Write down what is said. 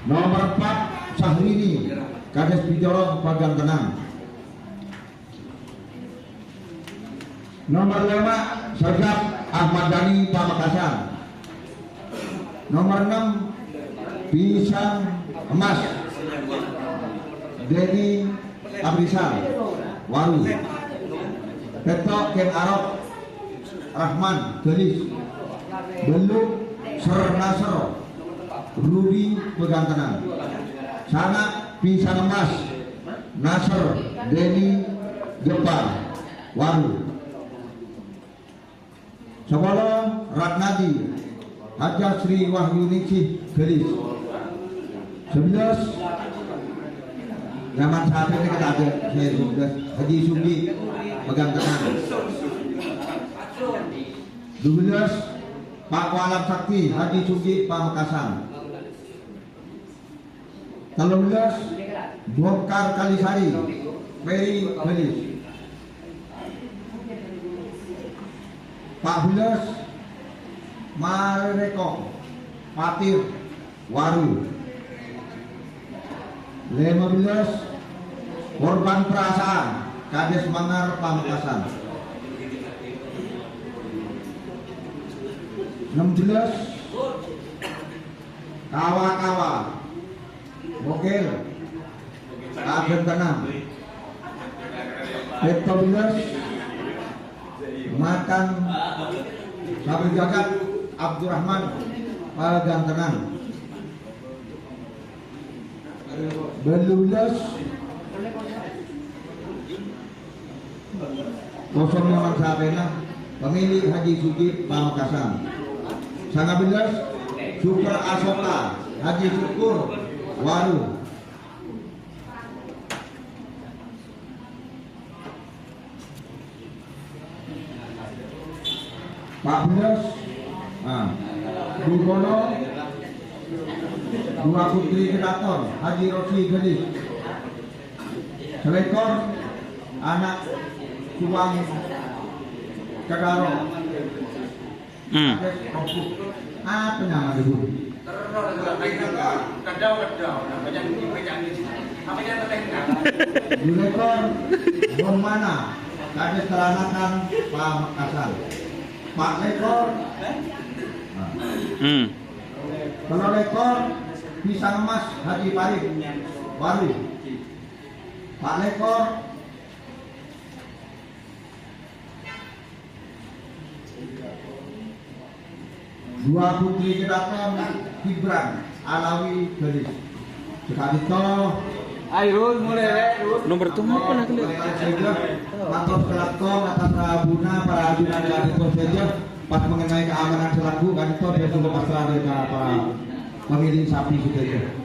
Nomor 4 Syahrini Kades Pijoro Pagang Tenang. Nomor 5 Sajab Ahmad Dhani Pamekasan. Nomor 6 Pisang Emas Denny Abrisal Waru. Peto Ken Arok Rahman Gelis. Beluk Ser Nasr Ruby Pegang Tenang. Sanak Pisang Emas Nasr Denny Gepar Waru. 10 Ratnadi Haja Sri Wahyuningsih Gelis. 11 zaman saat ini kita ada Haji Sugi Pegang Tenang. 12 Pak Walam Sakti Haji Sugi Pamekasan. 13 Bongkar Kalisari Mary Gelis. 14 Mareko Patir Waru. 15 Korban Perasaan Kades Mangar Pamekasan. 16 Kawa-kawa Bokil Pagang Tenang. 17 Makan Sabil Jagat Abdurrahman Pagang Tenang. 12 Kosong Yaman Sabena Pemilik Haji Sugi Pamekasan. 19 Syukur Asoka Haji Syukur Waru. 14 Bugono 2 Putri Kedaton Haji Rosi Gelis. Selekor anak Suwang Kedaro. Apa nama ibu? Dilekor Bon Mana Kades Teranakan Pamekasan. Pak Lekor Kalau Lekor Pisang Emas Haji Parif Waru. Pak Lekor Dua Putri Kedaton Gibran Alawi Gelis. Sekali toh Ayo mulai Nomor itu apa nak lihat? Matur Kelaton atas rabuna para ajudan dari saja pas mengenai keamanan selaku kantor dan juga masalah para pemilih sapi saja.